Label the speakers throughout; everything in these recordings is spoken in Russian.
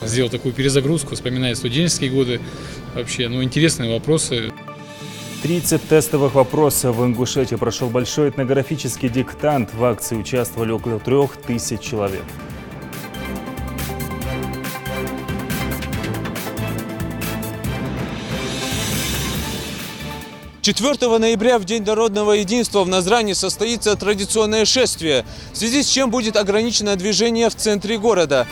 Speaker 1: сделал такую перезагрузку, вспоминая студенческие годы. Вообще, интересные вопросы.
Speaker 2: 30 тестовых вопросов. В Ингушетии прошел большой этнографический диктант. В акции участвовали около 3000 человек.
Speaker 3: «4 ноября, в День народного единства, в Назране состоится традиционное шествие, в связи с чем будет ограничено движение в центре города.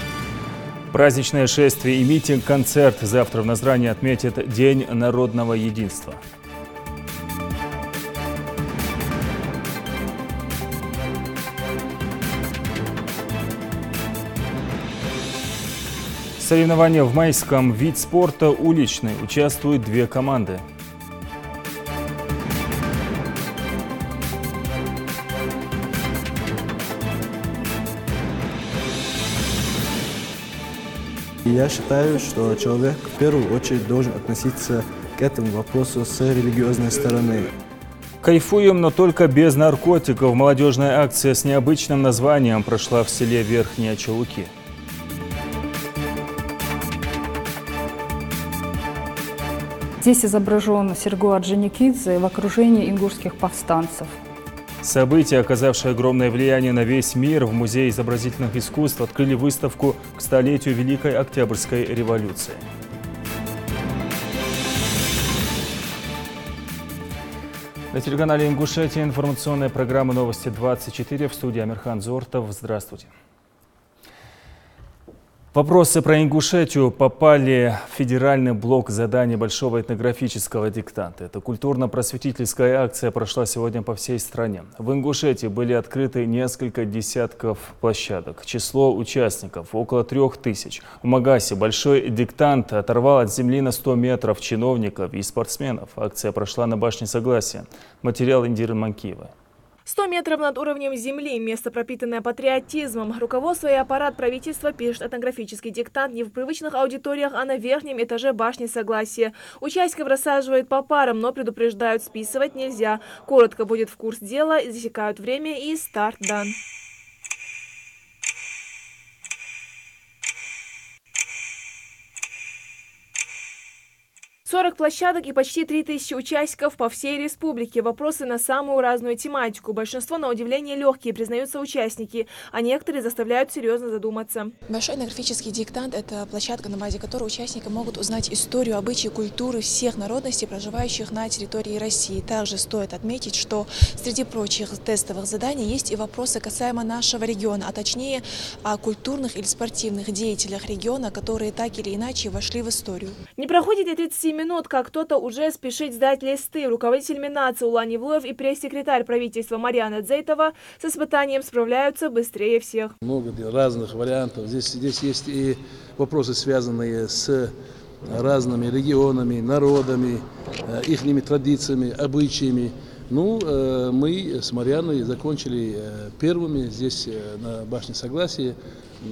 Speaker 2: Праздничное шествие и митинг-концерт. Завтра в Назране отметят День народного единства. Соревнования в майском. Вид спорта уличный. Участвуют 2 команды.
Speaker 4: Я считаю, что человек в первую очередь должен относиться к этому вопросу с религиозной стороны.
Speaker 2: Кайфуем, но только без наркотиков. Молодежная акция с необычным названием прошла в селе Верхние Чулуки.
Speaker 5: Здесь изображен Серго Орджоникидзе в окружении ингушских повстанцев.
Speaker 2: Событие, оказавшее огромное влияние на весь мир, в Музее изобразительных искусств открыли выставку к столетию Великой Октябрьской революции. На телеканале Ингушетия информационная программа «Новости 24». В студии Амирхан Зортов. Здравствуйте. Вопросы про Ингушетию попали в федеральный блок заданий большого этнографического диктанта. Эта культурно-просветительская акция прошла сегодня по всей стране. В Ингушетии были открыты несколько десятков площадок. Число участников около 3000. В Магасе большой диктант оторвал от земли на 100 метров чиновников и спортсменов. Акция прошла на башне Согласия. Материал Индиры Манкиевой.
Speaker 6: 100 метров над уровнем земли, место, пропитанное патриотизмом. Руководство и аппарат правительства пишет этнографический диктант не в привычных аудиториях, а на верхнем этаже башни Согласия. Участников рассаживают по парам, но предупреждают, списывать нельзя. Коротко будет в курс дела, засекают время и старт дан. «40 площадок и почти 3000 участников по всей республике. Вопросы на самую разную тематику. Большинство, на удивление, легкие, признаются участники, а некоторые заставляют серьезно задуматься».
Speaker 7: Большой этнографический диктант – это площадка, на базе которой участники могут узнать историю, обычаи, культуры всех народностей, проживающих на территории России. Также стоит отметить, что среди прочих тестовых заданий есть и вопросы касаемо нашего региона, а точнее о культурных или спортивных деятелях региона, которые так или иначе вошли в историю.
Speaker 6: Не проходит и 30 минут, как кто-то уже спешит сдать листы. Руководитель Минаца Улан Евлоев и пресс-секретарь правительства Марьяна Дзейтова с испытанием справляются быстрее всех.
Speaker 8: Много разных вариантов. Здесь есть и вопросы, связанные с разными регионами, народами, ихними традициями, обычаями. Мы с Марьяной закончили первыми здесь на башне Согласия.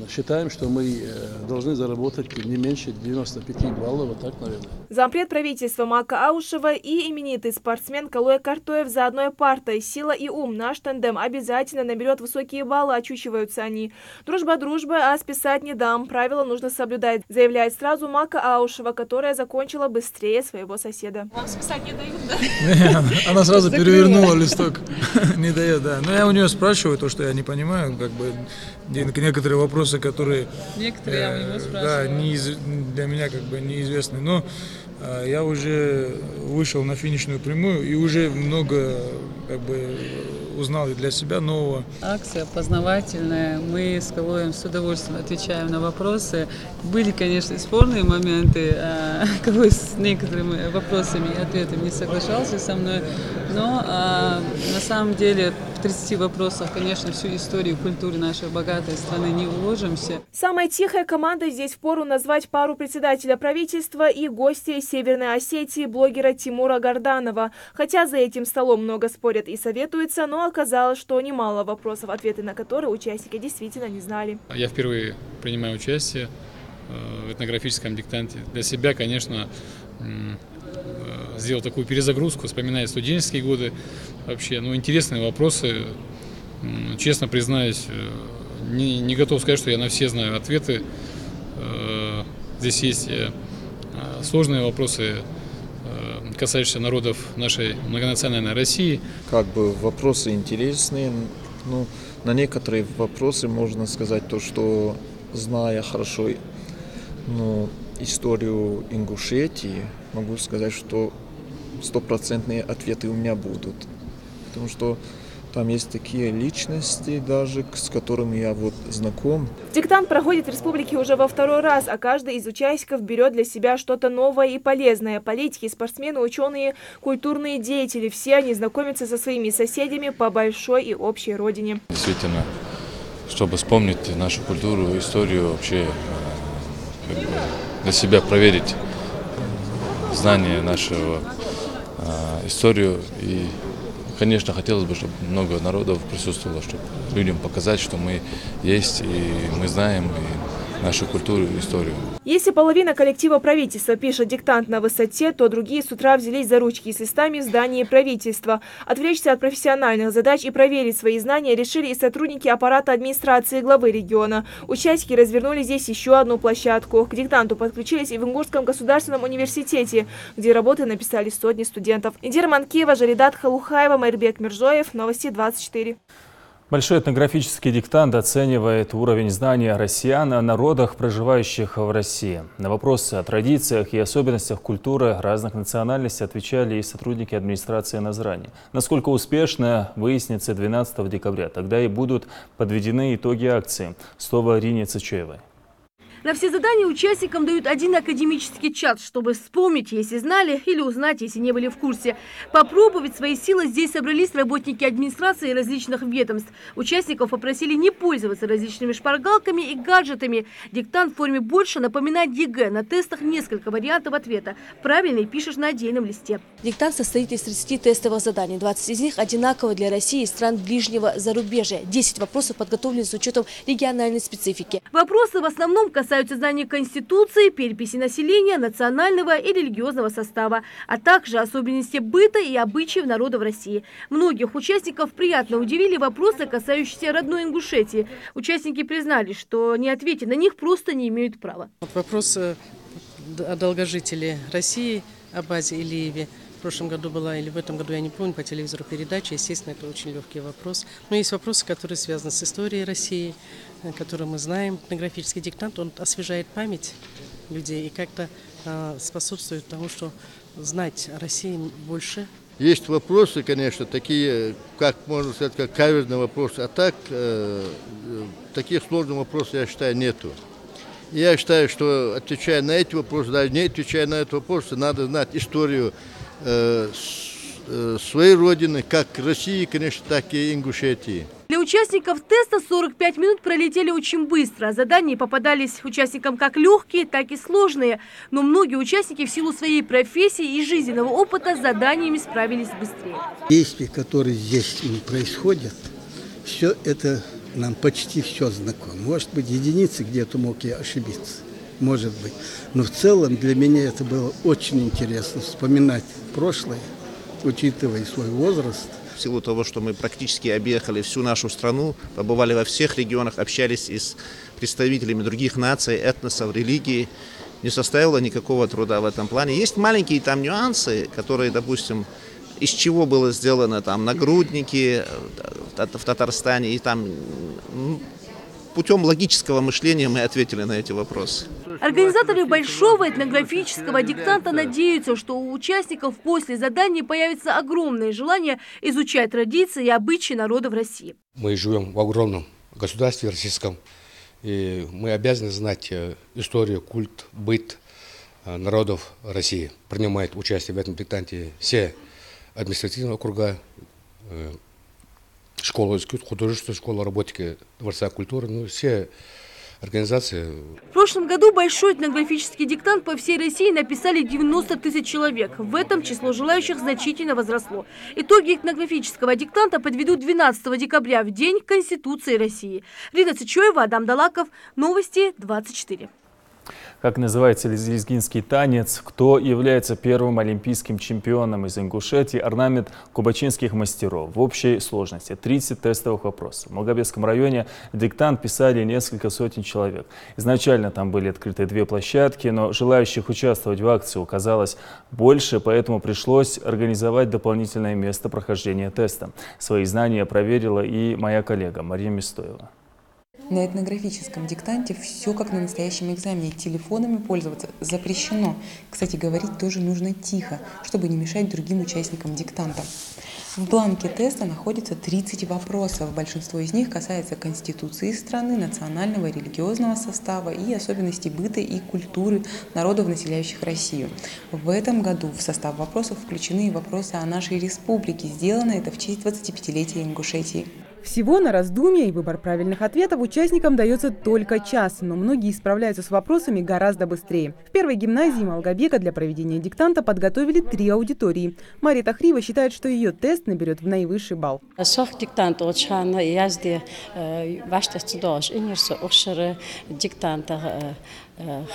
Speaker 8: Считаем, что мы должны заработать не меньше 95 баллов, вот так, наверное.
Speaker 6: Зампред правительства Мака Аушева и именитый спортсмен Калуя Картоев за одной партой. Сила и ум. Наш тандем обязательно наберет высокие баллы, очучиваются они. Дружба дружбой, а списать не дам. Правила нужно соблюдать, заявляет сразу Мака Аушева, которая закончила быстрее своего соседа.
Speaker 7: Вам списать не дают, да?
Speaker 9: Она сразу перевернула листок. Не дает, да. Но я у нее спрашиваю то, что я не понимаю, некоторые вопросы, которые для меня неизвестны. Но я уже вышел на финишную прямую и уже много узнал и для себя нового.
Speaker 10: Акция познавательная. Мы с Калуем с удовольствием отвечаем на вопросы. Были, конечно, спорные моменты. Калуй с некоторыми вопросами и ответами не соглашался со мной. Но на самом деле в 30 вопросах, конечно, всю историю культуры нашей богатой страны не уложимся.
Speaker 6: Самая тихая команда здесь впору назвать пару председателя правительства и гостя из Северной Осетии, блогера Тимура Горданова. Хотя за этим столом много спорят и советуются, но оказалось, что немало вопросов, ответы на которые участники действительно не знали.
Speaker 1: Я впервые принимаю участие в этнографическом диктанте. Для себя, конечно, сделал такую перезагрузку, вспоминая студенческие годы. Вообще, интересные вопросы. Честно признаюсь, не готов сказать, что я на все знаю ответы. Здесь есть сложные вопросы, касающиеся народов нашей многонациональной России.
Speaker 11: Как бы вопросы интересные, но на некоторые вопросы можно сказать то, что, зная хорошо историю Ингушетии, могу сказать, что 100% ответы у меня будут. Потому что там есть такие личности даже, с которыми я знаком.
Speaker 6: Диктант проходит в республике уже во второй раз, а каждый из участников берет для себя что-то новое и полезное. Политики, спортсмены, ученые, культурные деятели – все они знакомятся со своими соседями по большой и общей родине.
Speaker 12: Действительно, чтобы вспомнить нашу культуру, историю, вообще для себя проверить знания нашего историю. И, конечно, хотелось бы, чтобы много народов присутствовало, чтобы людям показать, что мы есть, и мы знаем и нашу культуру и историю.
Speaker 6: Если половина коллектива правительства пишет диктант на высоте, то другие с утра взялись за ручки с листами в здании правительства. Отвлечься от профессиональных задач и проверить свои знания решили и сотрудники аппарата администрации главы региона. Участники развернули здесь еще одну площадку. К диктанту подключились и в Ингушском государственном университете, где работы написали сотни студентов. Индира Манкиева, Жаридат Халухаева, Майрбек Мирзоев. Новости 24.
Speaker 2: Большой этнографический диктант оценивает уровень знания россиян о народах, проживающих в России. На вопросы о традициях и особенностях культуры разных национальностей отвечали и сотрудники администрации Назрани. Насколько успешно, выяснится 12 декабря. Тогда и будут подведены итоги акции. Слово Ирине Цычуевой.
Speaker 13: На все задания участникам дают один академический час, чтобы вспомнить, если знали, или узнать, если не были в курсе. Попробовать свои силы здесь собрались работники администрации различных ведомств. Участников попросили не пользоваться различными шпаргалками и гаджетами. Диктант в форме больше напоминает ЕГЭ. На тестах несколько вариантов ответа. Правильный пишешь на отдельном листе.
Speaker 14: Диктант состоит из 30 тестовых заданий. 20 из них одинаковы для России и стран ближнего зарубежья. 10 вопросов подготовлены с учетом региональной специфики.
Speaker 13: Вопросы в основном касаются знания Конституции, переписи населения, национального и религиозного состава, а также особенности быта и обычаев народов России. Многих участников приятно удивили вопросы, касающиеся родной Ингушетии. Участники признали, что не ответить на них просто не имеют права.
Speaker 15: Вопрос о долгожителе России, о базе Илиеве. В прошлом году была, или в этом году, я не помню, по телевизору передача. Естественно, это очень легкий вопрос. Но есть вопросы, которые связаны с историей России, которые мы знаем. Этнографический диктант, он освежает память людей и как-то способствует тому, что знать о России больше.
Speaker 16: Есть вопросы, конечно, такие, как можно сказать, как каверзные вопросы, а так, таких сложных вопросов, я считаю, нету. Я считаю, что отвечая на эти вопросы, даже не отвечая на эти вопросы, надо знать историю своей родины, как России, конечно, так и Ингушетии.
Speaker 13: Для участников теста 45 минут пролетели очень быстро. Задания попадались участникам как легкие, так и сложные. Но многие участники в силу своей профессии и жизненного опыта с заданиями справились быстрее.
Speaker 17: Действия, которые здесь происходят, все это нам почти все знакомо. Может быть, единицы где-то мог я ошибиться. Может быть. Но в целом для меня это было очень интересно вспоминать прошлое, учитывая свой возраст.
Speaker 18: В силу того, что мы практически объехали всю нашу страну, побывали во всех регионах, общались и с представителями других наций, этносов, религий, не составило никакого труда в этом плане. Есть маленькие там нюансы, которые, допустим, из чего было сделано там нагрудники в Татарстане, и там путем логического мышления мы ответили на эти вопросы.
Speaker 13: Организаторы большого этнографического диктанта надеются, что у участников после заданий появится огромное желание изучать традиции и обычаи народов России.
Speaker 19: Мы живем в огромном государстве российском, и мы обязаны знать историю, культ, быт народов России. Принимают участие в этом диктанте все административные округа, школа искусств, художественная школа роботики, Дворца культуры, ну, все организации.
Speaker 13: В прошлом году большой этнографический диктант по всей России написали 90 тысяч человек. В этом число желающих значительно возросло. Итоги этнографического диктанта подведут 12 декабря, в День Конституции России. Рита Цычуева, Адам Далаков. Новости 24.
Speaker 2: Как называется лезгинский танец? Кто является первым олимпийским чемпионом из Ингушетии? Орнамент кубачинских мастеров. В общей сложности 30 тестовых вопросов. В Малгобекском районе диктант писали несколько сотен человек. Изначально там были открыты 2 площадки, но желающих участвовать в акции оказалось больше, поэтому пришлось организовать дополнительное место прохождения теста. Свои знания проверила и моя коллега Мария Мистоева.
Speaker 20: На этнографическом диктанте все как на настоящем экзамене. Телефонами пользоваться запрещено. Кстати, говорить тоже нужно тихо, чтобы не мешать другим участникам диктанта. В бланке теста находится 30 вопросов. Большинство из них касается конституции страны, национального и религиозного состава и особенностей быта и культуры народов, населяющих Россию. В этом году в состав вопросов включены и вопросы о нашей республике. Сделано это в честь 25-летия Ингушетии.
Speaker 21: Всего на раздумье и выбор правильных ответов участникам дается только час, но многие справляются с вопросами гораздо быстрее. В первой гимназии Малгобека для проведения диктанта подготовили 3 аудитории. Мария Тахрива считает, что ее тест наберет в наивысший балл.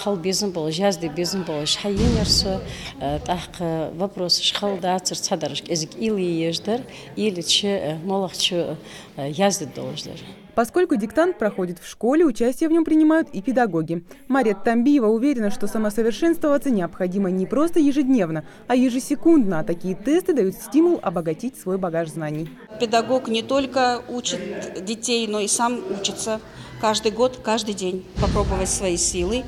Speaker 22: Хал безен бол, жазды безен бол, шайенерсо, так вопрос шхалда царцадарш, язык или еждар, или че молохче язды должен.
Speaker 21: Поскольку диктант проходит в школе, участие в нем принимают и педагоги. Мария Тамбиева уверена, что самосовершенствоваться необходимо не просто ежедневно, а ежесекундно. А такие тесты дают стимул обогатить свой багаж знаний.
Speaker 23: Педагог не только учит детей, но и сам учится каждый год, каждый день. Попробовать свои силы,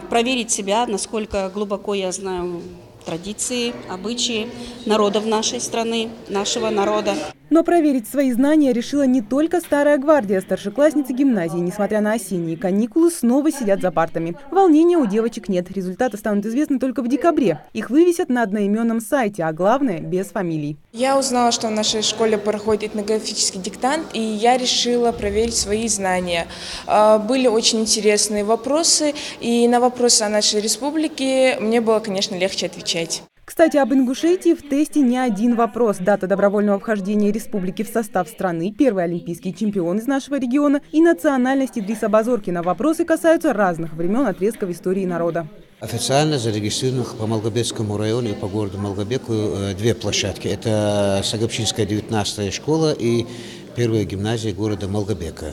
Speaker 23: проверить себя, насколько глубоко я знаю традиции, обычаи народов нашей страны, нашего народа.
Speaker 21: Но проверить свои знания решила не только старая гвардия. Старшеклассницы гимназии, несмотря на осенние каникулы, снова сидят за партами. Волнения у девочек нет. Результаты станут известны только в декабре. Их вывесят на одноименном сайте, а главное – без фамилий.
Speaker 24: Я узнала, что в нашей школе проходит этнографический диктант, и я решила проверить свои знания. Были очень интересные вопросы, и на вопросы о нашей республике мне было, конечно, легче отвечать.
Speaker 21: Кстати, об Ингушетии в тесте не один вопрос. Дата добровольного вхождения республики в состав страны, первый олимпийский чемпион из нашего региона и национальность Идриса Базоркина. Вопросы касаются разных времен отрезков истории народа.
Speaker 25: Официально зарегистрированных по Малгобекскому району и по городу Малгобеку 2 площадки. Это Сагапчинская 19-я школа и первая гимназия города Малгобека.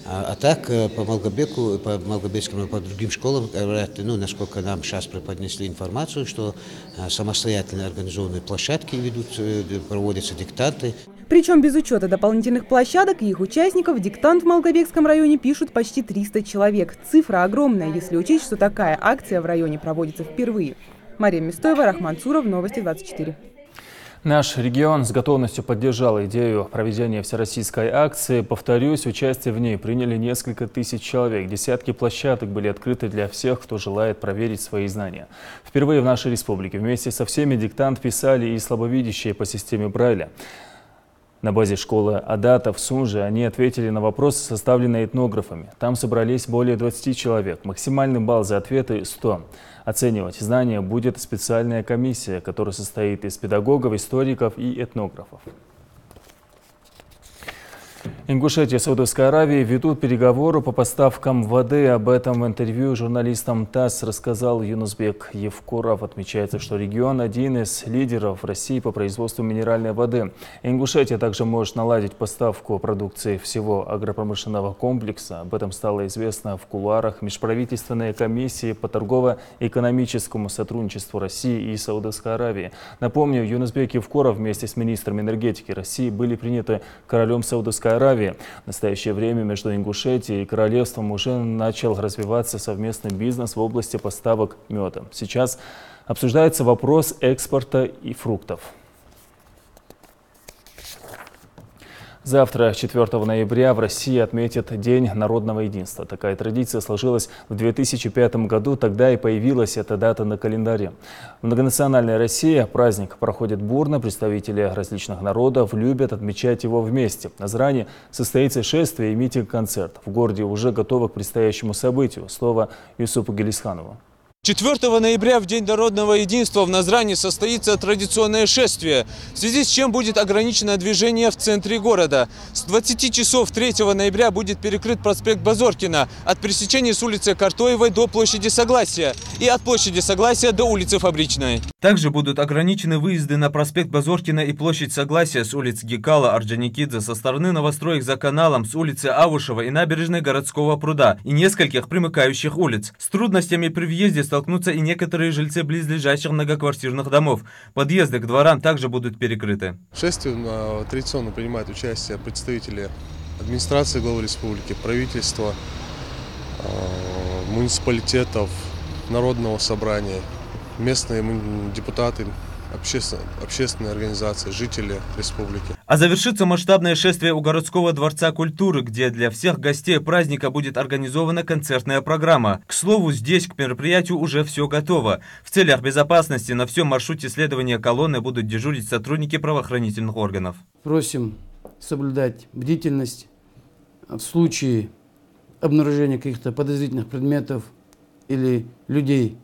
Speaker 25: А так по Малгобеку, по Малгобекскому, по другим школам, насколько нам сейчас преподнесли информацию, что самостоятельно организованные площадки ведут, проводятся диктанты.
Speaker 21: Причем без учета дополнительных площадок и их участников диктант в Малгобекском районе пишут почти 300 человек. Цифра огромная, если учесть, что такая акция в районе проводится впервые. Мария Мистоева, Рахман Цуров, Новости 24.
Speaker 2: Наш регион с готовностью поддержал идею проведения всероссийской акции. Повторюсь, участие в ней приняли несколько тысяч человек. Десятки площадок были открыты для всех, кто желает проверить свои знания. Впервые в нашей республике вместе со всеми диктант писали и слабовидящие по системе Брайля. На базе школы Адата в Сунже они ответили на вопросы, составленные этнографами. Там собрались более 20 человек. Максимальный балл за ответы – 100. Оценивать знания будет специальная комиссия, которая состоит из педагогов, историков и этнографов. Ингушетия и Саудовская Аравия ведут переговоры по поставкам воды. Об этом в интервью журналистам ТАСС рассказал Юнусбек Евкуров. Отмечается, что регион один из лидеров России по производству минеральной воды. Ингушетия также может наладить поставку продукции всего агропромышленного комплекса. Об этом стало известно в кулуарах межправительственной комиссии по торгово-экономическому сотрудничеству России и Саудовской Аравии. Напомню, Юнусбек Евкуров вместе с министром энергетики России были приняты королем Саудовской Аравии. В настоящее время между Ингушетией и королевством уже начал развиваться совместный бизнес в области поставок меда. Сейчас обсуждается вопрос экспорта и фруктов. Завтра, 4 ноября, в России отметят День народного единства. Такая традиция сложилась в 2005 году, тогда и появилась эта дата на календаре. В многонациональной России праздник проходит бурно, представители различных народов любят отмечать его вместе. В Назране состоится шествие и митинг-концерт. В городе уже готовы к предстоящему событию. Слово Юсупу Гелисханову.
Speaker 3: 4 ноября, в День народного единства, в Назране состоится традиционное шествие, в связи с чем будет ограничено движение в центре города. С 20 часов 3 ноября будет перекрыт проспект Базоркина от пересечения с улицы Картоевой до площади Согласия и от площади Согласия до улицы Фабричной. Также будут ограничены выезды на проспект Базоркина и площадь Согласия с улиц Гекала, Орджоникидзе, со стороны новостроек за каналом, с улицы Авушева и набережной Городского пруда и нескольких примыкающих улиц. С трудностями при въезде столкнутся и некоторые жильцы близлежащих многоквартирных домов. Подъезды к дворам также будут перекрыты.
Speaker 4: В шествии традиционно принимают участие представители администрации главы республики, правительства, муниципалитетов, народного собрания, местные депутаты, общественные организации, жители республики.
Speaker 3: А завершится масштабное шествие у городского дворца культуры, где для всех гостей праздника будет организована концертная программа. К слову, здесь к мероприятию уже все готово. В целях безопасности на всем маршруте следования колонны будут дежурить сотрудники правоохранительных органов.
Speaker 5: Просим соблюдать бдительность в случае обнаружения каких-то подозрительных предметов или людей,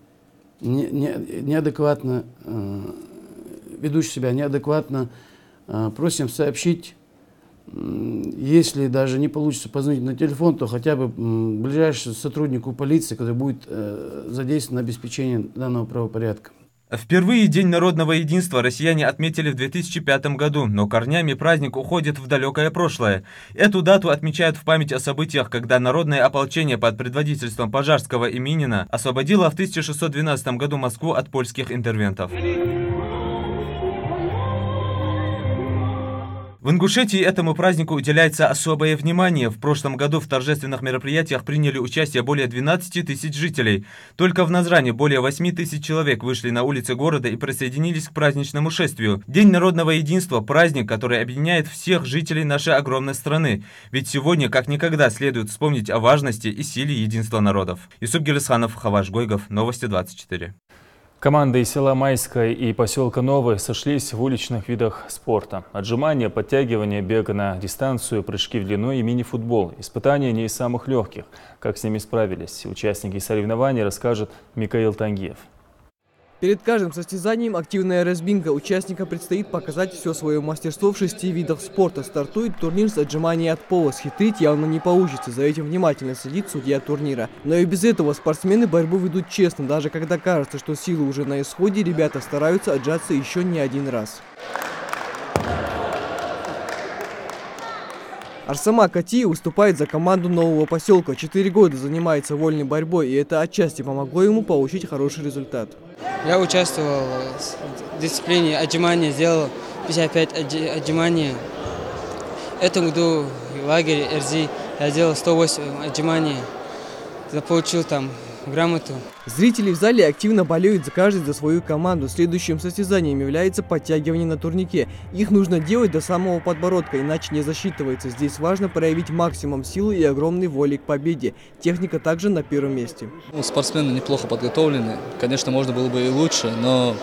Speaker 5: неадекватно ведущих себя неадекватно, просим сообщить, если даже не получится позвонить на телефон, то хотя бы ближайшему сотруднику полиции, который будет задействован на обеспечение данного правопорядка.
Speaker 3: Впервые День народного единства россияне отметили в 2005 году, но корнями праздник уходит в далекое прошлое. Эту дату отмечают в память о событиях, когда народное ополчение под предводительством Пожарского и Минина освободило в 1612 году Москву от польских интервентов. В Ингушетии этому празднику уделяется особое внимание. В прошлом году в торжественных мероприятиях приняли участие более 12 тысяч жителей. Только в Назране более 8 тысяч человек вышли на улицы города и присоединились к праздничному шествию. День народного единства – праздник, который объединяет всех жителей нашей огромной страны. Ведь сегодня, как никогда, следует вспомнить о важности и силе единства народов. Юсуп Гелесханов, Хаваш Гойгов, Новости 24.
Speaker 2: Команды из села Майское и поселка Новый сошлись в уличных видах спорта. Отжимания, подтягивания, бега на дистанцию, прыжки в длину и мини-футбол. Испытания не из самых легких. Как с ними справились участники соревнований, расскажет Микаил Тангиев.
Speaker 7: Перед каждым состязанием активная разминка. Участникам предстоит показать все свое мастерство в 6 видах спорта. Стартует турнир с отжиманий от пола. Схитрить явно не получится. За этим внимательно следит судья турнира. Но и без этого спортсмены борьбу ведут честно. Даже когда кажется, что силы уже на исходе, ребята стараются отжаться еще не один раз. Арсама Кати выступает за команду нового поселка. 4 года занимается вольной борьбой, и это отчасти помогло ему получить хороший результат.
Speaker 8: Я участвовал в дисциплине отжимания, сделал 55 отжиманий. В этом году в лагере РЗ я делал 108 отжиманий, получил там грамоту.
Speaker 7: Зрители в зале активно болеют каждый за свою команду. Следующим состязанием является подтягивание на турнике. Их нужно делать до самого подбородка, иначе не засчитывается. Здесь важно проявить максимум силы и огромной воли к победе. Техника также на первом месте.
Speaker 26: Спортсмены неплохо подготовлены. Конечно, можно было бы и лучше, но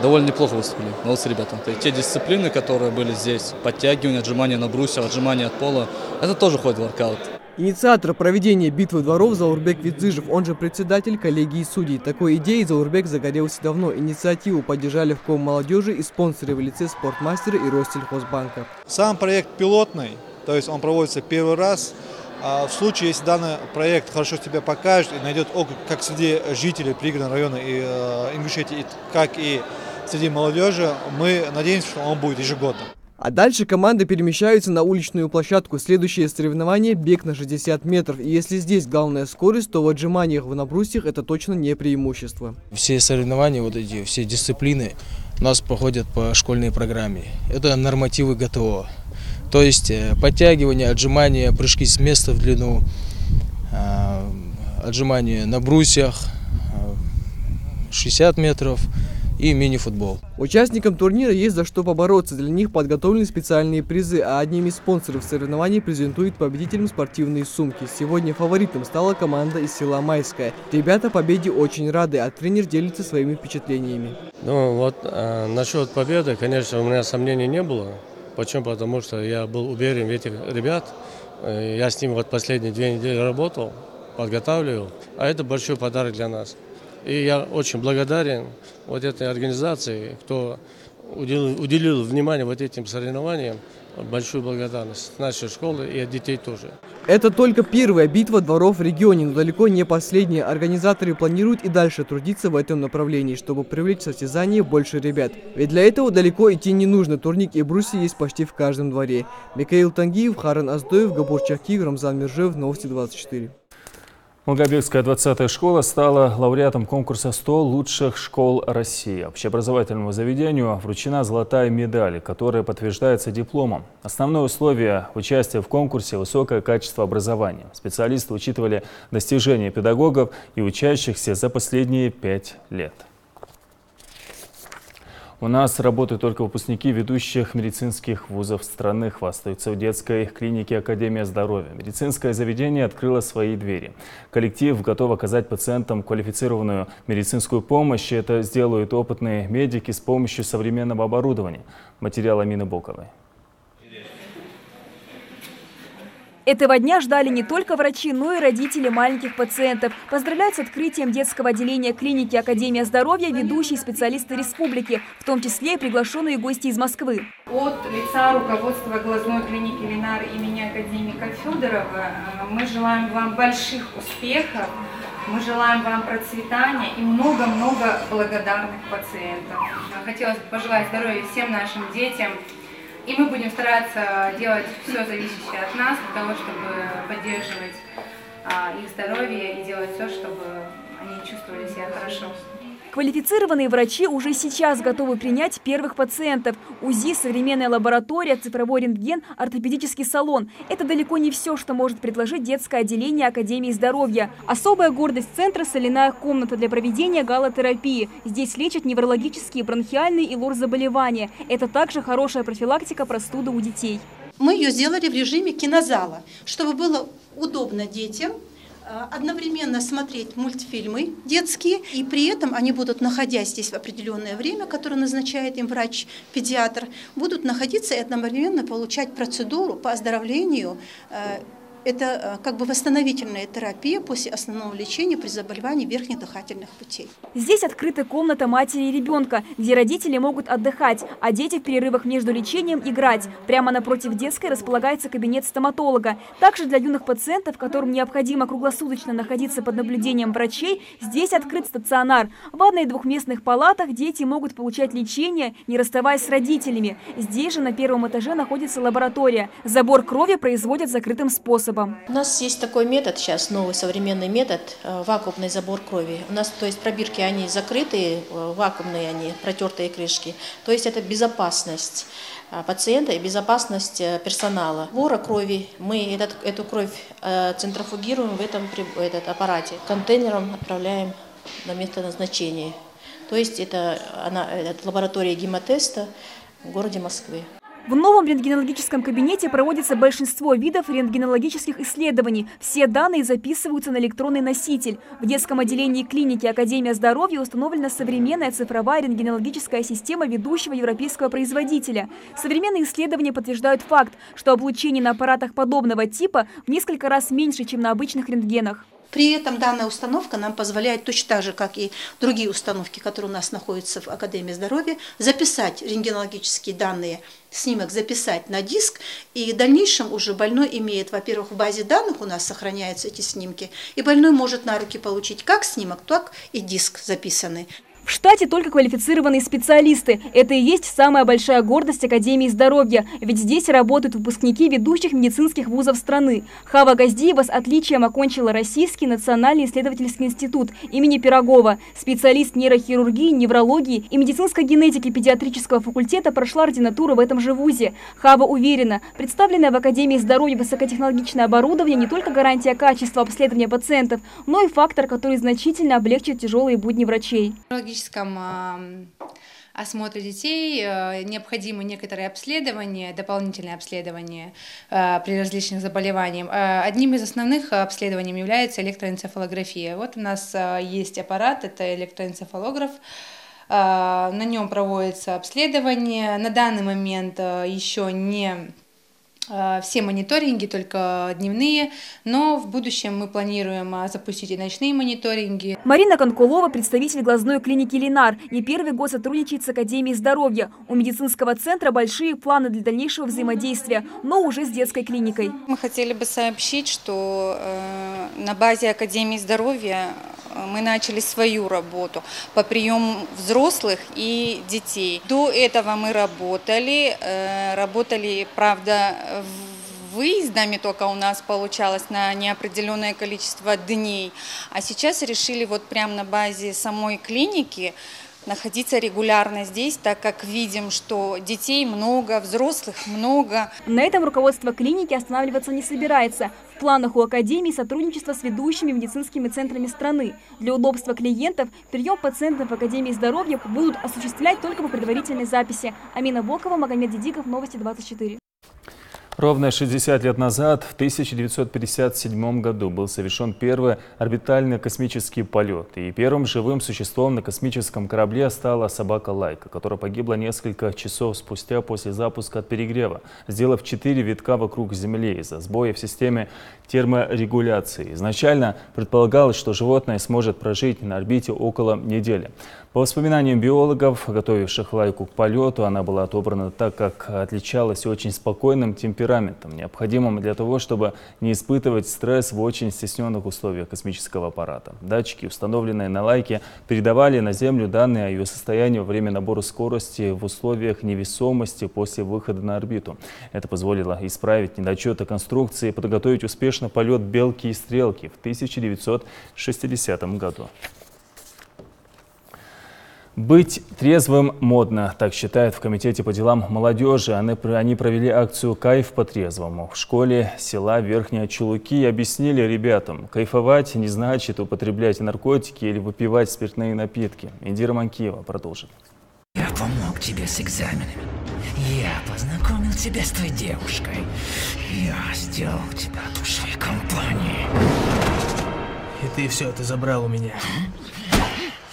Speaker 26: довольно неплохо выступили. Молодцы ребята. Те дисциплины, которые были здесь, подтягивание, отжимания на брусьях, отжимания от пола, это тоже входит в воркаут.
Speaker 7: Инициатор проведения битвы дворов Заурбек Видзыжев, он же председатель коллегии судей. Такой идеей Заурбек загорелся давно. Инициативу поддержали в Ком молодежи и спонсоры в лице Спортмастера и Россельхозбанка.
Speaker 27: Сам проект пилотный, то есть он проводится первый раз. В случае, если данный проект хорошо себя покажет и найдет отклик как среди жителей пригородного района и Ингушетии, как и среди молодежи, мы надеемся, что он будет ежегодным.
Speaker 7: А дальше команды перемещаются на уличную площадку. Следующее соревнование – бег на 60 метров. И если здесь главная скорость, то в отжиманиях на брусьях это точно не преимущество.
Speaker 28: Все соревнования, вот эти все дисциплины у нас проходят по школьной программе. Это нормативы ГТО. То есть подтягивание, отжимания, прыжки с места в длину, отжимания на брусьях, 60 метров и мини-футбол.
Speaker 7: Участникам турнира есть за что побороться. Для них подготовлены специальные призы, а одним из спонсоров соревнований презентует победителям спортивные сумки. Сегодня фаворитом стала команда из села Майское. Ребята победе очень рады, а тренер делится своими впечатлениями.
Speaker 29: Ну вот насчет победы, конечно, у меня сомнений не было. Почему? Потому что я был уверен в этих ребят. Я с ними вот последние 2 недели работал, подготавливал. А это большой подарок для нас. И я очень благодарен вот этой организации, кто уделил внимание вот этим соревнованиям. Большую благодарность нашей школы и от детей тоже.
Speaker 7: Это только первая битва дворов в регионе, но далеко не последняя. Организаторы планируют и дальше трудиться в этом направлении, чтобы привлечь в состязание больше ребят. Ведь для этого далеко идти не нужно. Турник и брусья есть почти в каждом дворе. Микаил Тангиев, Харан Аздоев, Габур Чахкиев, Рамзан Миржев, Новости 24.
Speaker 2: Малгобекская 20-я школа стала лауреатом конкурса «100 лучших школ России». Общеобразовательному заведению вручена золотая медаль, которая подтверждается дипломом. Основное условие участия в конкурсе – высокое качество образования. Специалисты учитывали достижения педагогов и учащихся за последние 5 лет. У нас работают только выпускники ведущих медицинских вузов страны, хвастаются в детской клинике Академия здоровья. Медицинское заведение открыло свои двери. Коллектив готов оказать пациентам квалифицированную медицинскую помощь. Это сделают опытные медики с помощью современного оборудования. Материал Амины Боковой.
Speaker 1: Этого дня ждали не только врачи, но и родители маленьких пациентов. Поздравляют с открытием детского отделения клиники Академия здоровья ведущие специалисты республики, в том числе и приглашенные гости из Москвы.
Speaker 6: От лица руководства глазной клиники Ленар имени академика Федорова мы желаем вам больших успехов, мы желаем вам процветания и много-много благодарных пациентов. Хотелось бы пожелать здоровья всем нашим детям. И мы будем стараться делать все зависящее от нас, для того, чтобы поддерживать их здоровье и делать все, чтобы они чувствовали себя хорошо.
Speaker 1: Квалифицированные врачи уже сейчас готовы принять первых пациентов. УЗИ, современная лаборатория, цифровой рентген, ортопедический салон – это далеко не все, что может предложить детское отделение Академии здоровья. Особая гордость центра – соляная комната для проведения галотерапии. Здесь лечат неврологические, бронхиальные и лор-заболевания. Это также хорошая профилактика простуды у детей.
Speaker 9: Мы ее сделали в режиме кинозала, чтобы было удобно детям одновременно смотреть мультфильмы детские, и при этом они будут, находясь здесь в определенное время, которое назначает им врач-педиатр, будут находиться и одновременно получать процедуру по оздоровлению. Это как бы восстановительная терапия после основного лечения при заболевании верхних дыхательных путей.
Speaker 1: Здесь открыта комната матери и ребенка, где родители могут отдыхать, а дети в перерывах между лечением играть. Прямо напротив детской располагается кабинет стоматолога. Также для юных пациентов, которым необходимо круглосуточно находиться под наблюдением врачей, здесь открыт стационар. В одной- и двухместных палатах дети могут получать лечение, не расставаясь с родителями. Здесь же на первом этаже находится лаборатория. Забор крови производят закрытым способом.
Speaker 10: У нас есть такой метод сейчас, новый современный метод, вакуумный забор крови. У нас, то есть пробирки, они закрытые, вакуумные они, протертые крышки. То есть это безопасность пациента и безопасность персонала. Вора крови, мы эту кровь центрофугируем в этом аппарате. Контейнером отправляем на место назначения. То есть это лаборатория гемотеста в городе Москвы.
Speaker 1: В новом рентгенологическом кабинете проводится большинство видов рентгенологических исследований. Все данные записываются на электронный носитель. В детском отделении клиники Академия здоровья установлена современная цифровая рентгенологическая система ведущего европейского производителя. Современные исследования подтверждают факт, что облучение на аппаратах подобного типа в несколько раз меньше, чем на обычных рентгенах.
Speaker 9: При этом данная установка нам позволяет, точно так же, как и другие установки, которые у нас находятся в Академии здоровья, записать рентгенологические данные, снимок записать на диск, и в дальнейшем уже больной имеет, во-первых, в базе данных у нас сохраняются эти снимки, и больной может на руки получить как снимок, так и диск записанный.
Speaker 1: В штате только квалифицированные специалисты. Это и есть самая большая гордость Академии здоровья. Ведь здесь работают выпускники ведущих медицинских вузов страны. Хава Газдиева с отличием окончила Российский национальный исследовательский институт имени Пирогова. Специалист нейрохирургии, неврологии и медицинской генетики педиатрического факультета прошла ординатуру в этом же вузе. Хава уверена, представленное в Академии здоровья высокотехнологичное оборудование не только гарантия качества обследования пациентов, но и фактор, который значительно облегчит тяжелые будни врачей.
Speaker 11: В осмотре детей необходимы некоторые обследования, дополнительные обследования при различных заболеваниях. Одним из основных обследований является электроэнцефалография. Вот у нас есть аппарат, это электроэнцефалограф. На нем проводится обследование. На данный момент еще не все мониторинги, только дневные, но в будущем мы планируем запустить и ночные мониторинги.
Speaker 1: Марина Конкулова, представитель глазной клиники «Ленар», не первый год сотрудничает с Академией здоровья. У медицинского центра большие планы для дальнейшего взаимодействия, но уже с детской клиникой.
Speaker 6: Мы хотели бы сообщить, что на базе Академии здоровья мы начали свою работу по приему взрослых и детей. До этого мы работали, правда, выездами только у нас получалось на неопределенное количество дней. А сейчас решили вот прямо на базе самой клиники находиться регулярно здесь, так как видим, что детей много, взрослых много.
Speaker 1: На этом руководство клиники останавливаться не собирается. В планах у Академии сотрудничество с ведущими медицинскими центрами страны. Для удобства клиентов прием пациентов в Академии здоровья будут осуществлять только по предварительной записи. Амина Бокова, Магомед Дидиков, Новости 24.
Speaker 2: Ровно 60 лет назад, в 1957 году, был совершен первый орбитальный космический полет. И первым живым существом на космическом корабле стала собака Лайка, которая погибла несколько часов спустя после запуска от перегрева, сделав 4 витка вокруг Земли из-за сбоя в системе терморегуляции. Изначально предполагалось, что животное сможет прожить на орбите около недели. По воспоминаниям биологов, готовивших Лайку к полету, она была отобрана так, как отличалась очень спокойным темпераментом, необходимым для того, чтобы не испытывать стресс в очень стесненных условиях космического аппарата. Датчики, установленные на Лайке, передавали на Землю данные о ее состоянии во время набора скорости в условиях невесомости после выхода на орбиту. Это позволило исправить недочеты конструкции и подготовить успешно полет «Белки и стрелки» в 1960 году. Быть трезвым модно, так считают в Комитете по делам молодежи. Они провели акцию «Кайф по-трезвому» в школе села Верхние Чулуки и объяснили ребятам, кайфовать не значит употреблять наркотики или выпивать спиртные напитки. Индира Манкиева продолжит.
Speaker 12: Я помог тебе с экзаменами. Я познакомил тебя с твоей девушкой. Я сделал тебя душой компании.
Speaker 28: И ты все это забрал у меня.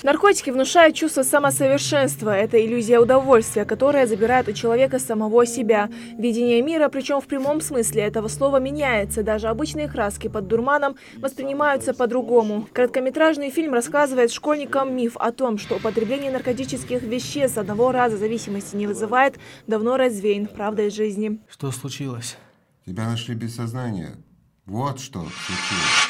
Speaker 13: Наркотики внушают чувство самосовершенства. Это иллюзия удовольствия, которая забирает у человека самого себя. Видение мира, причем в прямом смысле этого слова, меняется. Даже обычные краски под дурманом воспринимаются по-другому. Короткометражный фильм рассказывает школьникам миф о том, что употребление наркотических веществ с одного раза зависимости не вызывает, давно развеян правдой жизни.
Speaker 28: Что случилось?
Speaker 14: Тебя нашли без сознания. Вот что случилось.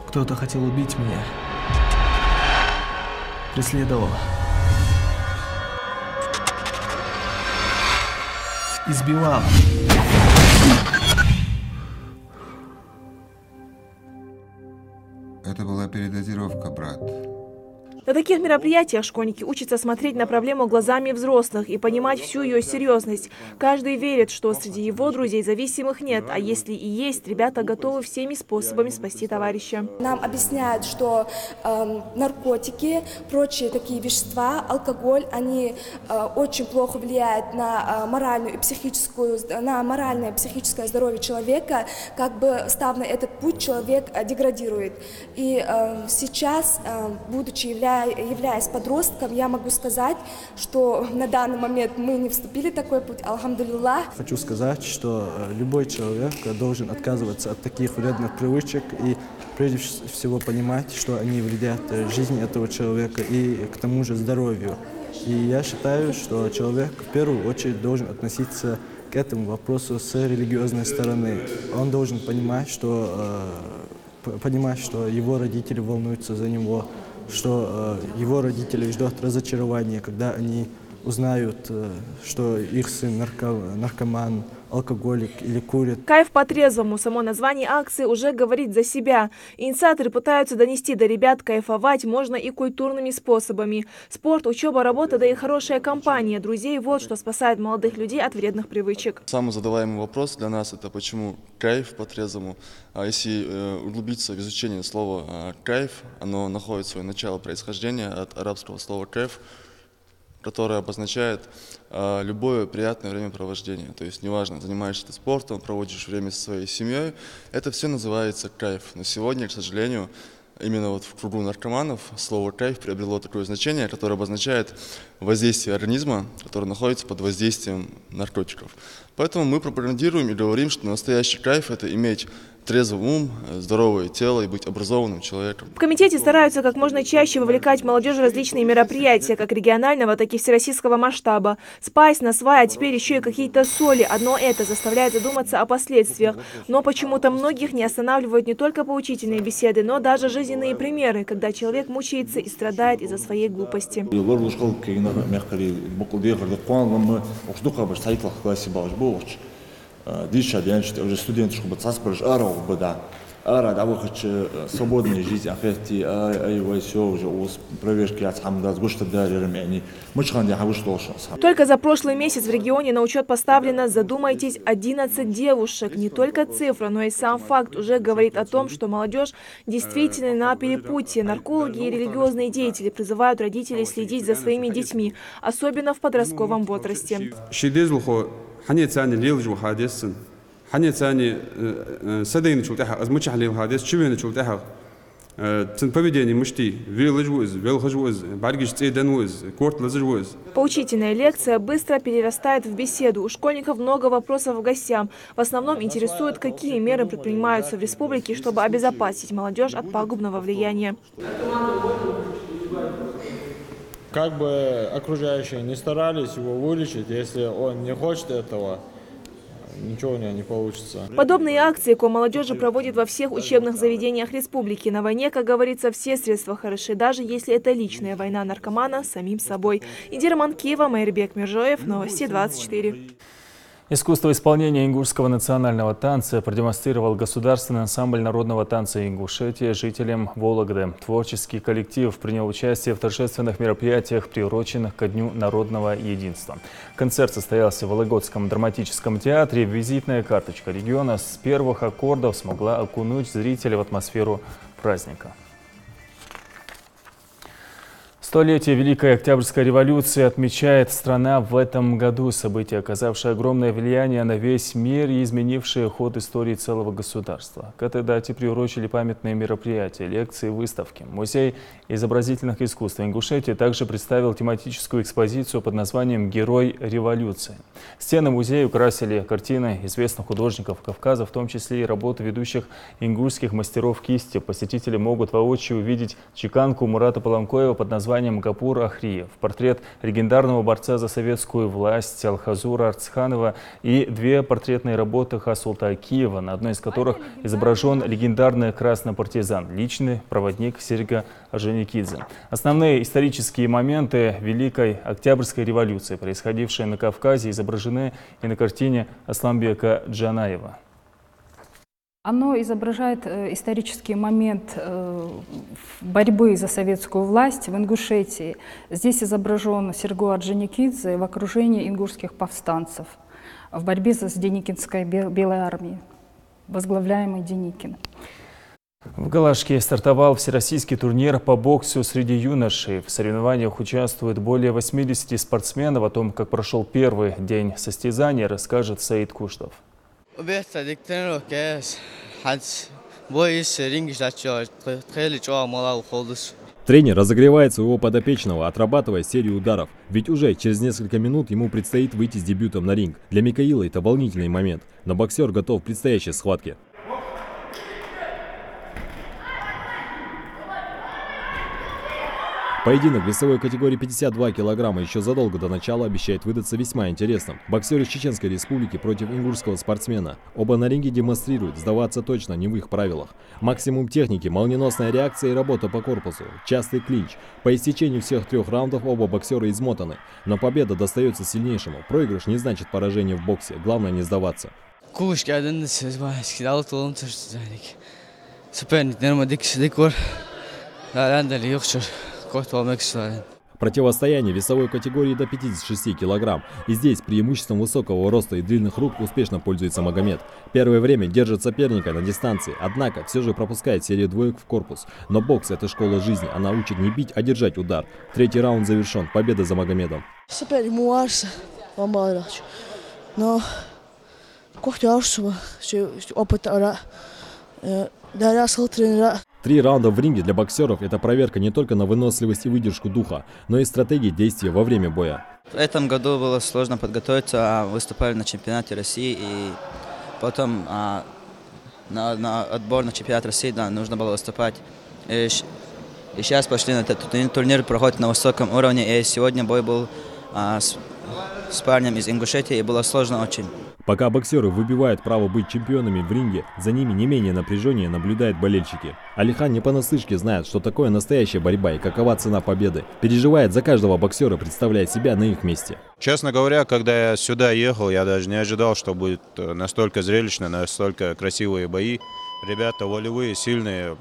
Speaker 28: Кто-то хотел убить меня. Преследовал. Избивал.
Speaker 14: Это была передозировка, брат.
Speaker 13: На таких мероприятиях школьники учатся смотреть на проблему глазами взрослых и понимать всю ее серьезность. Каждый верит, что среди его друзей зависимых нет, а если и есть, ребята готовы всеми способами спасти товарища.
Speaker 15: Нам объясняют, что наркотики, прочие такие вещества, алкоголь, они очень плохо влияют на моральное и психическое здоровье человека. Как бы став на этот путь, человек деградирует. И сейчас, будучи являясь подростком, я могу сказать, что на данный момент мы не вступили в такой путь, алхамдулиллах.
Speaker 28: Хочу сказать, что любой человек должен отказываться от таких вредных привычек и прежде всего понимать, что они вредят жизни этого человека и к тому же здоровью. И я считаю, что человек в первую очередь должен относиться к этому вопросу с религиозной стороны. Он должен понимать, что его родители волнуются за него, что его родители ждут разочарования, когда они узнают, что их сын наркоман, алкоголик или курит.
Speaker 13: Кайф по-трезвому. Само название акции уже говорит за себя. Инициаторы пытаются донести до ребят, кайфовать можно и культурными способами. Спорт, учеба, работа, да и хорошая компания друзей – вот что спасает молодых людей от вредных привычек.
Speaker 16: Самый задаваемый вопрос для нас – это почему кайф по-трезвому. Если углубиться в изучение слова кайф, оно находит свое начало происхождения от арабского слова кайф, которое обозначает любое приятное времяпровождение. То есть неважно, занимаешься ты спортом, проводишь время со своей семьей, это все называется кайф. Но сегодня, к сожалению, именно вот в кругу наркоманов слово «кайф» приобрело такое значение, которое обозначает воздействие организма, который находится под воздействием наркотиков. Поэтому мы пропагандируем и говорим, что настоящий кайф – это иметь трезвый ум, здоровое тело и быть образованным человеком.
Speaker 13: В комитете стараются как можно чаще вовлекать молодежь в различные мероприятия, как регионального, так и всероссийского масштаба. Спайс, насвай, а теперь еще и какие-то соли. Одно это заставляет задуматься о последствиях. Но почему-то многих не останавливают не только поучительные беседы, но даже жизненные примеры, когда человек мучается и страдает из-за своей глупости.
Speaker 17: Дичь, уже студент, чтобы цаспорж аров беда. Ара, да вы хоть свободная жизнь, ахерти, все уже у проверки от хамда, сгушта дарерами, мы чханди хавуштолшин.
Speaker 13: Только за прошлый месяц в регионе на учет поставлено, задумайтесь, 11 девушек. Не только цифра, но и сам факт уже говорит о том, что молодежь действительно на перепутье. Наркологи и религиозные деятели призывают родителей следить за своими детьми, особенно в подростковом возрасте.
Speaker 18: حنيتاني ليلج وحادث حنيتاني سدين شو تها أزمتش حليل حادث شوين شو تها تنبوديني مشتي виллage وز виллage وز баргиш цейдан وز корт лазер وز.
Speaker 13: Поучительная лекция быстро перерастает в беседу. У школьников много вопросов к гостям. В основном интересует, какие меры предпринимаются в республике, чтобы обезопасить молодежь от пагубного влияния.
Speaker 27: Как бы окружающие не старались его вылечить, если он не хочет этого, ничего у него не получится.
Speaker 13: Подобные акции Комолодежи проводит во всех учебных заведениях республики. На войне, как говорится, все средства хороши, даже если это личная война наркомана с самим собой. Индира Манкиева, Майрбек Миржоев, Новости 24.
Speaker 2: Искусство исполнения ингушского национального танца продемонстрировал государственный ансамбль народного танца Ингушетии жителям Вологды. Творческий коллектив принял участие в торжественных мероприятиях, приуроченных ко Дню народного единства. Концерт состоялся в Вологодском драматическом театре. Визитная карточка региона с первых аккордов смогла окунуть зрителей в атмосферу праздника. Столетие Великой Октябрьской революции отмечает страна в этом году. Событие, оказавшее огромное влияние на весь мир и изменившее ход истории целого государства. К этой дате приурочили памятные мероприятия, лекции, выставки. Музей изобразительных искусств Ингушетии также представил тематическую экспозицию под названием «Герой революции». Стены музея украсили картины известных художников Кавказа, в том числе и работы ведущих ингушских мастеров кисти. Посетители могут воочию увидеть чеканку Мурата Паламкоева под названием Гапур Ахриев, портрет легендарного борца за советскую власть Алхазура Арцханова и две портретные работы Хасулта Акиева, на одной из которых изображен легендарный красный партизан, личный проводник Серега Орджоникидзе. Основные исторические моменты Великой Октябрьской революции, происходившие на Кавказе, изображены и на картине Асламбека Джанаева.
Speaker 19: Оно изображает исторический момент борьбы за советскую власть в Ингушетии. Здесь изображен Серго Орджоникидзе в окружении ингушских повстанцев в борьбе с Деникинской белой армией, возглавляемой Деникин.
Speaker 2: В Галашке стартовал всероссийский турнир по боксу среди юношей. В соревнованиях участвует более 80 спортсменов. О том, как прошел первый день состязания, расскажет Саид Куштов.
Speaker 20: Тренер разогревает своего подопечного, отрабатывая серию ударов. Ведь уже через несколько минут ему предстоит выйти с дебютом на ринг. Для Микаила это волнительный момент, но боксер готов к предстоящей схватке. Поединок в весовой категории 52 килограмма еще задолго до начала обещает выдаться весьма интересным. Боксер из Чеченской республики против ингушского спортсмена. Оба на ринге демонстрируют, сдаваться точно не в их правилах. Максимум техники, молниеносная реакция и работа по корпусу. Частый клинч. По истечению всех трех раундов оба боксера измотаны. Но победа достается сильнейшему. Проигрыш не значит поражение в боксе. Главное не сдаваться. Противостояние весовой категории до 56 килограмм. И здесь преимуществом высокого роста и длинных рук успешно пользуется Магомед. Первое время держит соперника на дистанции, однако все же пропускает серию двоек в корпус. Но бокс – это школа жизни, она учит не бить, а держать удар. Третий раунд завершен, победа за Магомедом.
Speaker 21: Но опыт
Speaker 20: 3 раунда в ринге для боксеров – это проверка не только на выносливость и выдержку духа, но и стратегии действия во время боя.
Speaker 3: В этом году было сложно подготовиться, выступали на чемпионате России, и потом на отбор на чемпионат России нужно было выступать. И сейчас пошли на этот турнир, проходит на высоком уровне, и сегодня бой был с парнем из Ингушетии, и было сложно очень.
Speaker 20: Пока боксеры выбивают право быть чемпионами в ринге, за ними не менее напряжение наблюдают болельщики. Алихан не понаслышке знает, что такое настоящая борьба и какова цена победы. Переживает за каждого боксера, представляет себя на их месте.
Speaker 4: Честно говоря, когда я сюда ехал, я даже не ожидал, что будет настолько зрелищно, настолько красивые бои. Ребята волевые, сильные,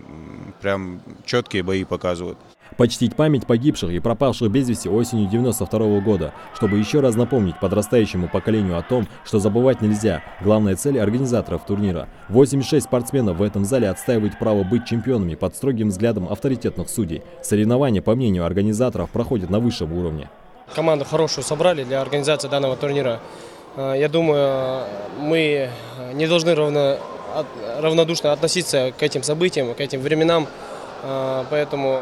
Speaker 4: прям четкие бои показывают.
Speaker 20: Почтить память погибших и пропавших без вести осенью 92 года, чтобы еще раз напомнить подрастающему поколению о том, что забывать нельзя. Главная цель организаторов турнира. 86 спортсменов в этом зале отстаивают право быть чемпионами под строгим взглядом авторитетных судей. Соревнования, по мнению организаторов, проходят на высшем уровне.
Speaker 29: Команду хорошую собрали для организации данного турнира. Я думаю, мы не должны равнодушно относиться к этим событиям, к этим временам, поэтому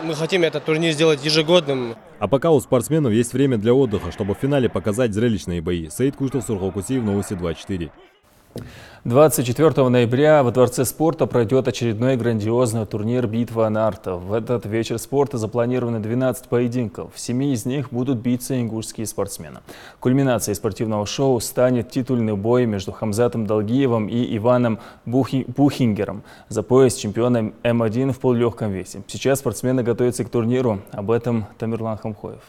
Speaker 29: мы хотим этот турнир сделать ежегодным.
Speaker 20: А пока у спортсменов есть время для отдыха, чтобы в финале показать зрелищные бои. Саид Куштов, Сурхал Кусиев, Новости 24.
Speaker 2: 24 ноября во Дворце спорта пройдет очередной грандиозный турнир «Битва нартов». В этот вечер спорта запланировано 12 поединков. В 7 из них будут биться ингушские спортсмены. Кульминацией спортивного шоу станет титульный бой между Хамзатом Далгиевым и Иваном Бухингером за пояс чемпиона М1 в полулегком весе. Сейчас спортсмены готовятся к турниру. Об этом Тамерлан Хамхоев.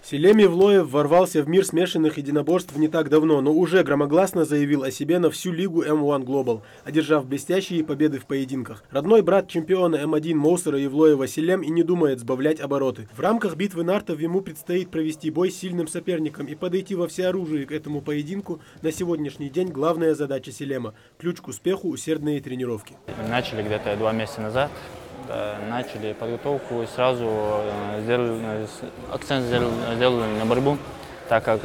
Speaker 5: Селем Евлоев ворвался в мир смешанных единоборств не так давно, но уже громогласно заявил о себе на всю лигу M1 Global, одержав блестящие победы в поединках. Родной брат чемпиона М1 Моусера Евлоева Селем и не думает сбавлять обороты. В рамках битвы нартов ему предстоит провести бой с сильным соперником и подойти во всеоружии к этому поединку. На сегодняшний день главная задача Селема – ключ к успеху – усердные тренировки.
Speaker 8: Начали где-то 2 месяца назад. Начали подготовку и сразу акцент сделали на борьбу, так как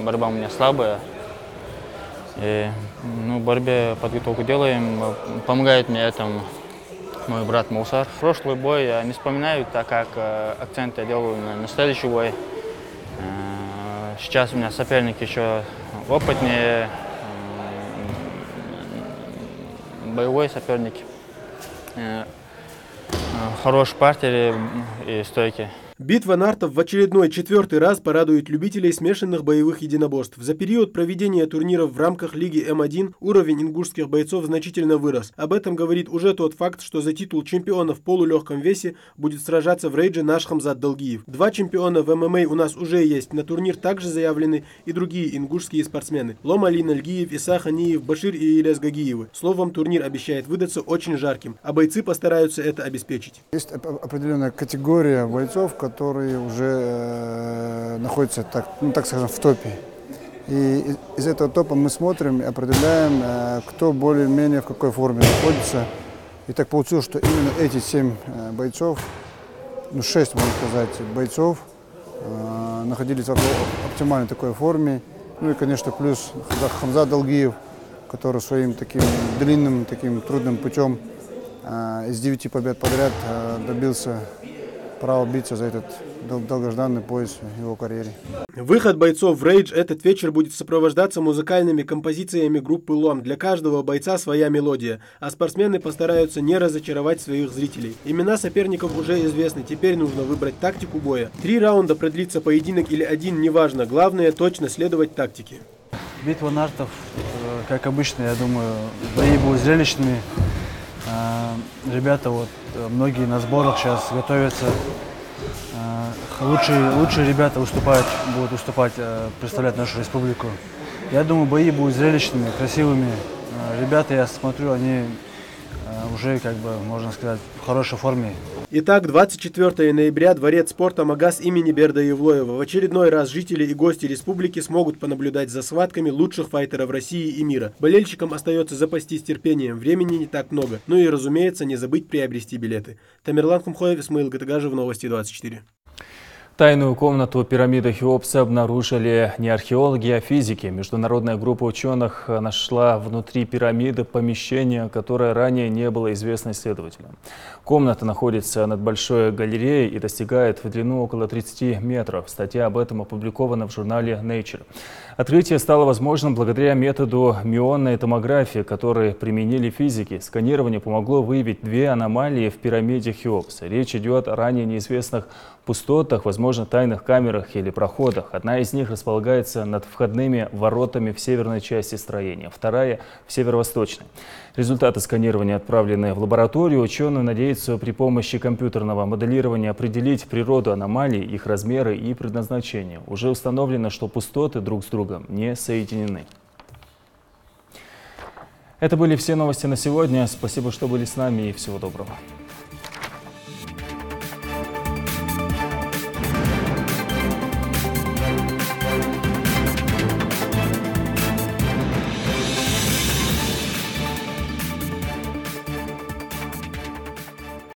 Speaker 8: борьба у меня слабая. И, в борьбе подготовку делаем, помогает мне этому мой брат Моусар. Прошлый бой я не вспоминаю, так как акцент я делаю на следующий бой. Сейчас у меня соперник еще опытнее, боевой соперник. Хороший партер и стойки.
Speaker 5: Битва нартов в очередной 4-й раз порадует любителей смешанных боевых единоборств. За период проведения турниров в рамках Лиги М1 уровень ингушских бойцов значительно вырос. Об этом говорит уже тот факт, что за титул чемпиона в полулегком весе будет сражаться в рейдже наш Хамзат Далгиев. 2 чемпиона в ММА у нас уже есть. На турнир также заявлены и другие ингушские спортсмены. Ломали Нальгиев, Иса Ханиев, Башир и Илес Гагиевы. Словом, турнир обещает выдаться очень жарким, а бойцы постараются это обеспечить.
Speaker 21: Есть определенная категория бойцов, которые уже находятся, так скажем, в топе. И из этого топа мы смотрим и определяем, кто более-менее в какой форме находится. И так получилось, что именно эти 7 бойцов, 6, можно сказать, бойцов находились в оптимальной такой форме. Ну и, конечно, плюс Хамзат Далгиев, который своим таким длинным, таким трудным путем из 9 побед подряд добился право биться за этот долгожданный пояс в его карьере.
Speaker 5: Выход бойцов в рейдж этот вечер будет сопровождаться музыкальными композициями группы Лом. Для каждого бойца своя мелодия, а спортсмены постараются не разочаровать своих зрителей. Имена соперников уже известны, теперь нужно выбрать тактику боя. 3 раунда продлится поединок или 1, неважно, главное точно следовать тактике.
Speaker 28: Битва нартов, как обычно, я думаю, бои будут зрелищными. Ребята, многие на сборах сейчас готовятся. Лучшие ребята будут выступать, представлять нашу республику. Я думаю, бои будут зрелищными, красивыми. Ребята, я смотрю, они уже, можно сказать, в хорошей форме.
Speaker 5: Итак, 24 ноября Дворец спорта Магас имени Берда Евлоева. В очередной раз жители и гости республики смогут понаблюдать за схватками лучших файтеров России и мира. Болельщикам остается запастись терпением, времени не так много. Ну и, разумеется, не забыть приобрести билеты. Тамерлан Хамхоев, Исмаил Гатагажев, Новости 24.
Speaker 2: Тайную комнату пирамиды Хеопса обнаружили не археологи, а физики. Международная группа ученых нашла внутри пирамиды помещение, которое ранее не было известно исследователям. Комната находится над большой галереей и достигает в длину около 30 метров. Статья об этом опубликована в журнале Nature. Открытие стало возможным благодаря методу мионной томографии, который применили физики. Сканирование помогло выявить две аномалии в пирамиде Хеопса. Речь идет о ранее неизвестных пустотах, возможно, тайных камерах или проходах. Одна из них располагается над входными воротами в северной части строения, вторая – в северо-восточной. Результаты сканирования отправлены в лабораторию. Ученые надеются при помощи компьютерного моделирования определить природу аномалий, их размеры и предназначение. Уже установлено, что пустоты друг с другом не соединены. Это были все новости на сегодня. Спасибо, что были с нами, и всего доброго.